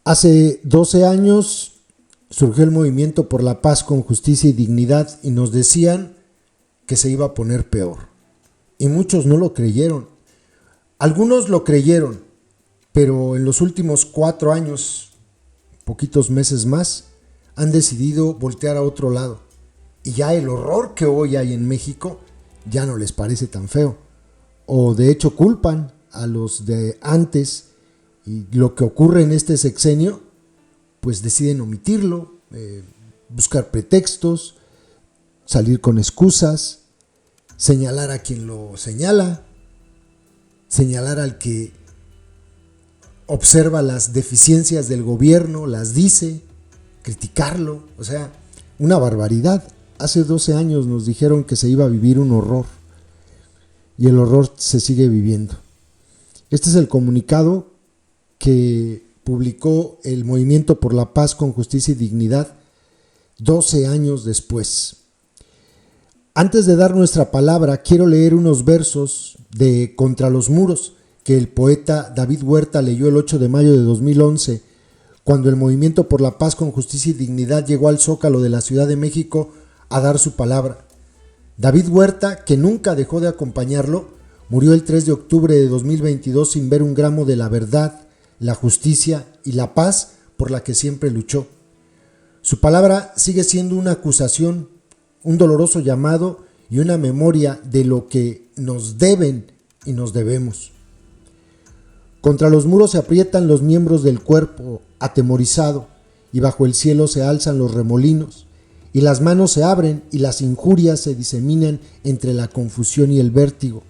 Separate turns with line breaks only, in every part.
Hace 12 años surgió el movimiento por la paz con justicia y dignidad y nos decían que se iba a poner peor. Y muchos no lo creyeron. Algunos lo creyeron, pero en los últimos 4 años, poquitos meses más, han decidido voltear a otro lado. Y ya el horror que hoy hay en México ya no les parece tan feo. O de hecho culpan a los de antes, y lo que ocurre en este sexenio, pues deciden omitirlo, buscar pretextos, salir con excusas, señalar a quien lo señala, señalar al que observa las deficiencias del gobierno, las dice, criticarlo, o sea, una barbaridad. Hace 12 años nos dijeron que se iba a vivir un horror y el horror se sigue viviendo. Este es el comunicado que publicó el Movimiento por la Paz con Justicia y Dignidad 12 años después. Antes de dar nuestra palabra, quiero leer unos versos de Contra los Muros que el poeta David Huerta leyó el 8 de mayo de 2011, cuando el Movimiento por la Paz con Justicia y Dignidad llegó al Zócalo de la Ciudad de México a dar su palabra. David Huerta, que nunca dejó de acompañarlo, murió el 3 de octubre de 2022 sin ver un gramo de la verdad, la justicia y la paz por la que siempre luchó. Su palabra sigue siendo una acusación, un doloroso llamado y una memoria de lo que nos deben y nos debemos. Contra los muros se aprietan los miembros del cuerpo, atemorizado, y bajo el cielo se alzan los remolinos, y las manos se abren y las injurias se diseminan entre la confusión y el vértigo.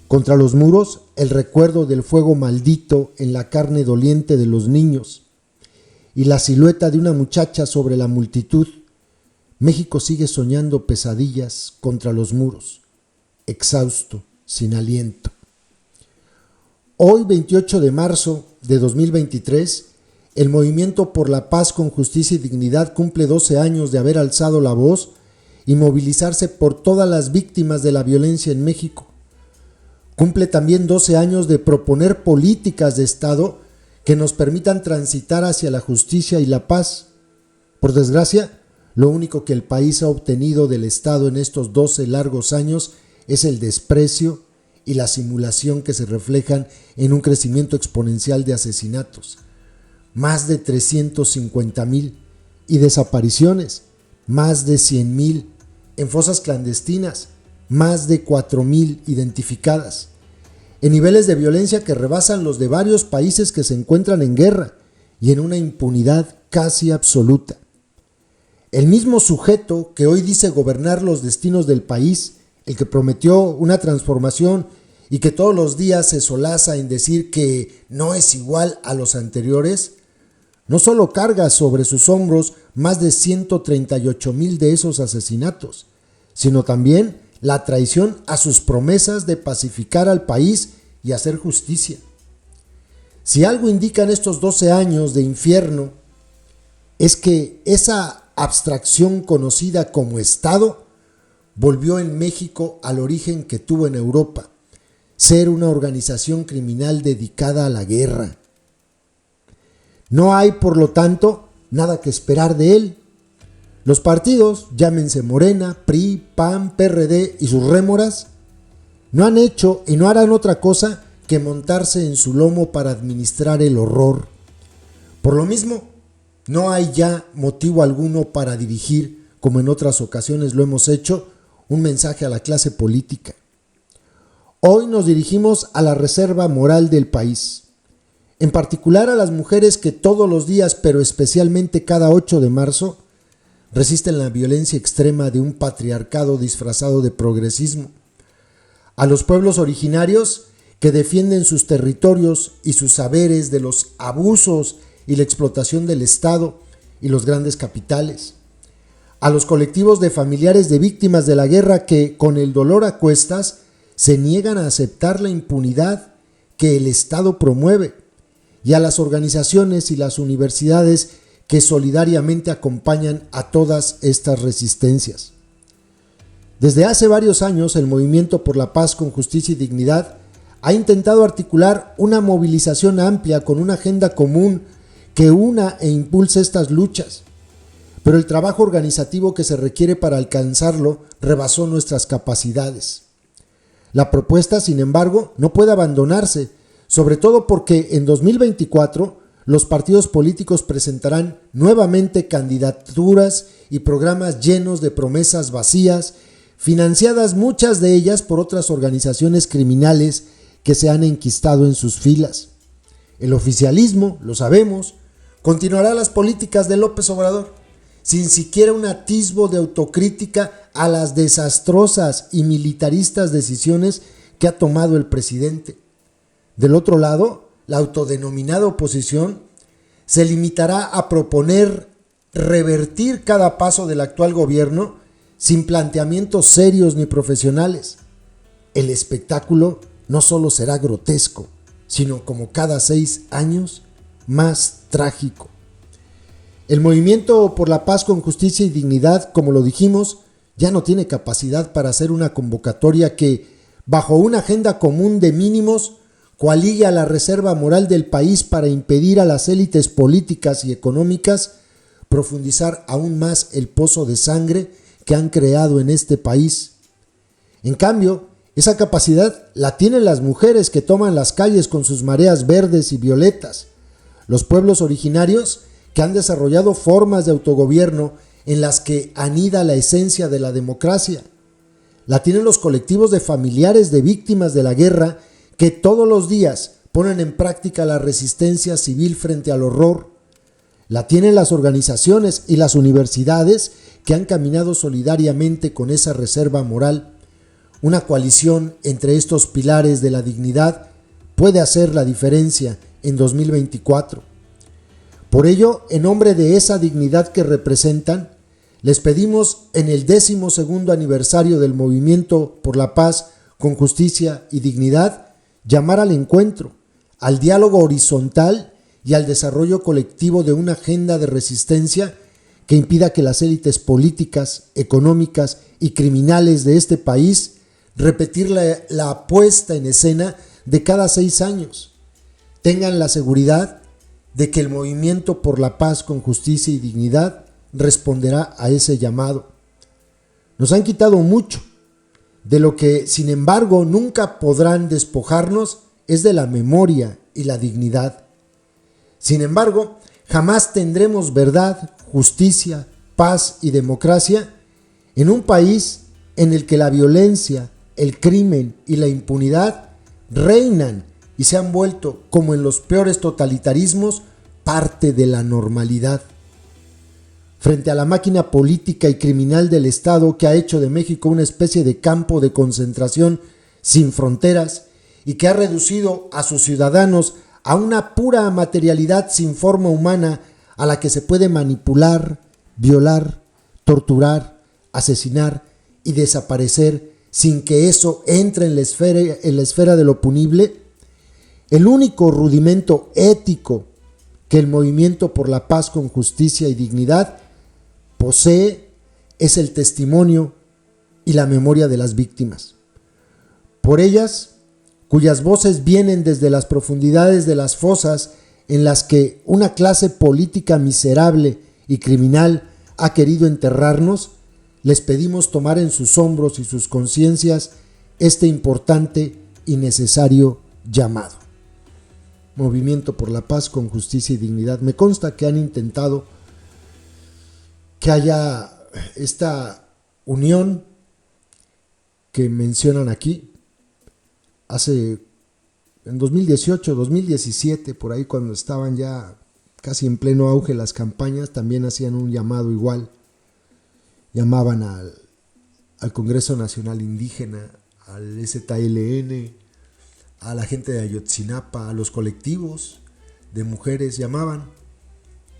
Contra los muros, el recuerdo del fuego maldito en la carne doliente de los niños, y la silueta de una muchacha sobre la multitud. México sigue soñando pesadillas contra los muros, exhausto, sin aliento. Hoy, 28 de marzo de 2023, el Movimiento por la Paz con Justicia y Dignidad cumple 12 años de haber alzado la voz y movilizarse por todas las víctimas de la violencia en México. Cumple también 12 años de proponer políticas de Estado que nos permitan transitar hacia la justicia y la paz. Por desgracia, lo único que el país ha obtenido del Estado en estos 12 largos años es el desprecio y la simulación que se reflejan en un crecimiento exponencial de asesinatos, más de 350,000, y desapariciones, más de 100,000, en fosas clandestinas, más de 4,000 identificadas, en niveles de violencia que rebasan los de varios países que se encuentran en guerra y en una impunidad casi absoluta. El mismo sujeto que hoy dice gobernar los destinos del país, el que prometió una transformación y que todos los días se solaza en decir que no es igual a los anteriores, no solo carga sobre sus hombros más de 138,000 de esos asesinatos, sino también la traición a sus promesas de pacificar al país y hacer justicia. Si algo indican estos 12 años de infierno, es que esa abstracción conocida como Estado volvió en México al origen que tuvo en Europa, ser una organización criminal dedicada a la guerra. No hay, por lo tanto, nada que esperar de él. Los partidos, llámense Morena, PRI, PAN, PRD y sus rémoras, no han hecho y no harán otra cosa que montarse en su lomo para administrar el horror. Por lo mismo, no hay ya motivo alguno para dirigir, como en otras ocasiones lo hemos hecho, un mensaje a la clase política. Hoy nos dirigimos a la reserva moral del país, en particular a las mujeres que todos los días, pero especialmente cada 8 de marzo, resisten la violencia extrema de un patriarcado disfrazado de progresismo, a los pueblos originarios que defienden sus territorios y sus saberes de los abusos y la explotación del Estado y los grandes capitales, a los colectivos de familiares de víctimas de la guerra que, con el dolor a cuestas, se niegan a aceptar la impunidad que el Estado promueve, y a las organizaciones y las universidades que solidariamente acompañan a todas estas resistencias. Desde hace varios años, el Movimiento por la Paz con Justicia y Dignidad ha intentado articular una movilización amplia con una agenda común que una e impulse estas luchas, pero el trabajo organizativo que se requiere para alcanzarlo rebasó nuestras capacidades. La propuesta, sin embargo, no puede abandonarse, sobre todo porque en 2024 los partidos políticos presentarán nuevamente candidaturas y programas llenos de promesas vacías, financiadas muchas de ellas por otras organizaciones criminales que se han enquistado en sus filas. El oficialismo, lo sabemos, continuará las políticas de López Obrador, sin siquiera un atisbo de autocrítica a las desastrosas y militaristas decisiones que ha tomado el presidente. Del otro lado, la autodenominada oposición se limitará a proponer revertir cada paso del actual gobierno sin planteamientos serios ni profesionales. El espectáculo no solo será grotesco, sino como cada 6 años, más trágico. El movimiento por la paz con justicia y dignidad, como lo dijimos, ya no tiene capacidad para hacer una convocatoria que, bajo una agenda común de mínimos, coaligue a la reserva moral del país para impedir a las élites políticas y económicas profundizar aún más el pozo de sangre que han creado en este país. En cambio, esa capacidad la tienen las mujeres que toman las calles con sus mareas verdes y violetas, los pueblos originarios que han desarrollado formas de autogobierno en las que anida la esencia de la democracia. La tienen los colectivos de familiares de víctimas de la guerra que todos los días ponen en práctica la resistencia civil frente al horror. La tienen las organizaciones y las universidades que han caminado solidariamente con esa reserva moral. Una coalición entre estos pilares de la dignidad puede hacer la diferencia en 2024. Por ello, en nombre de esa dignidad que representan, les pedimos en el 12º aniversario del Movimiento por la Paz con Justicia y Dignidad llamar al encuentro, al diálogo horizontal y al desarrollo colectivo de una agenda de resistencia que impida que las élites políticas, económicas y criminales de este país repetir la puesta en escena de cada 6 años. Tengan la seguridad de que el Movimiento por la Paz con Justicia y Dignidad responderá a ese llamado. Nos han quitado mucho, de lo que sin embargo nunca podrán despojarnos es de la memoria y la dignidad. Sin embargo, jamás tendremos verdad, justicia, paz y democracia en un país en el que la violencia, el crimen y la impunidad reinan y se han vuelto, como en los peores totalitarismos, parte de la normalidad. Frente a la máquina política y criminal del Estado que ha hecho de México una especie de campo de concentración sin fronteras y que ha reducido a sus ciudadanos a una pura materialidad sin forma humana a la que se puede manipular, violar, torturar, asesinar y desaparecer sin que eso entre en la esfera de lo punible, el único rudimento ético que el Movimiento por la Paz con Justicia y Dignidad posee es el testimonio y la memoria de las víctimas. Por ellas, cuyas voces vienen desde las profundidades de las fosas en las que una clase política miserable y criminal ha querido enterrarnos, les pedimos tomar en sus hombros y sus conciencias este importante y necesario llamado. Movimiento por la Paz con Justicia y Dignidad. Me consta que han intentado que haya esta unión que mencionan aquí. En 2018, 2017, por ahí cuando estaban ya casi en pleno auge las campañas, también hacían un llamado igual. Llamaban al Congreso Nacional Indígena, al ZLN, a la gente de Ayotzinapa, a los colectivos de mujeres, llamaban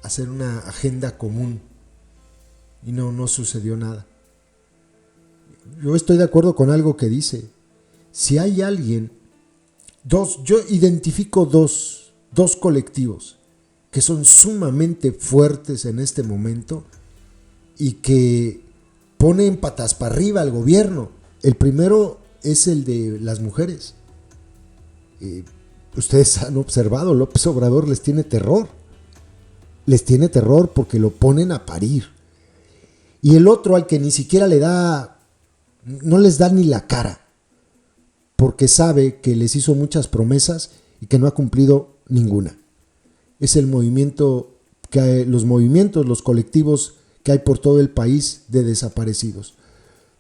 a hacer una agenda común y no sucedió nada. Yo estoy de acuerdo con algo que dice, si hay alguien, yo identifico dos colectivos que son sumamente fuertes en este momento y que ponen patas para arriba al gobierno. El primero es el de las mujeres. Ustedes han observado, López Obrador les tiene terror. les tiene terror porque lo ponen a parir. Y el otro al que ni siquiera no les da ni la cara, porque sabe que les hizo muchas promesas y que no ha cumplido ninguna. Es el movimiento los colectivos que hay por todo el país de desaparecidos.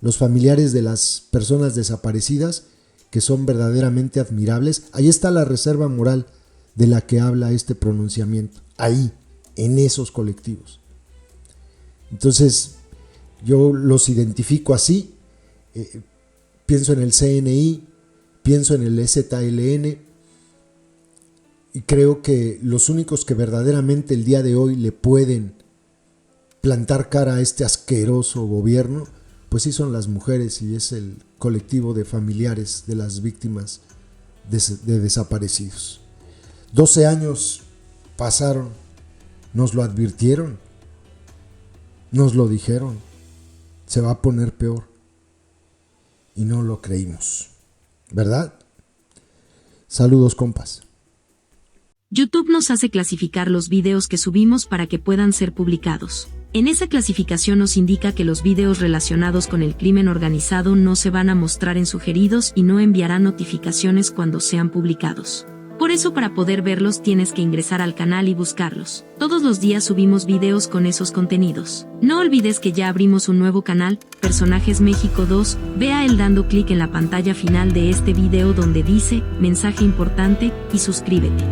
Los familiares de las personas desaparecidas, que son verdaderamente admirables. Ahí está la reserva moral de la que habla este pronunciamiento. Ahí, en esos colectivos. Entonces, yo los identifico así. Pienso en el CNI, pienso en el EZLN, y creo que los únicos que verdaderamente el día de hoy le pueden plantar cara a este asqueroso gobierno, pues sí son las mujeres, y es el colectivo de familiares de las víctimas de desaparecidos. 12 años pasaron, nos lo advirtieron, nos lo dijeron, se va a poner peor, y no lo creímos, ¿verdad? Saludos, compas.
YouTube nos hace clasificar los videos que subimos para que puedan ser publicados. En esa clasificación nos indica que los videos relacionados con el crimen organizado no se van a mostrar en sugeridos y no enviarán notificaciones cuando sean publicados. Por eso, para poder verlos tienes que ingresar al canal y buscarlos. Todos los días subimos videos con esos contenidos. No olvides que ya abrimos un nuevo canal, Personajes México 2, ve a él dando clic en la pantalla final de este video donde dice, mensaje importante, y suscríbete.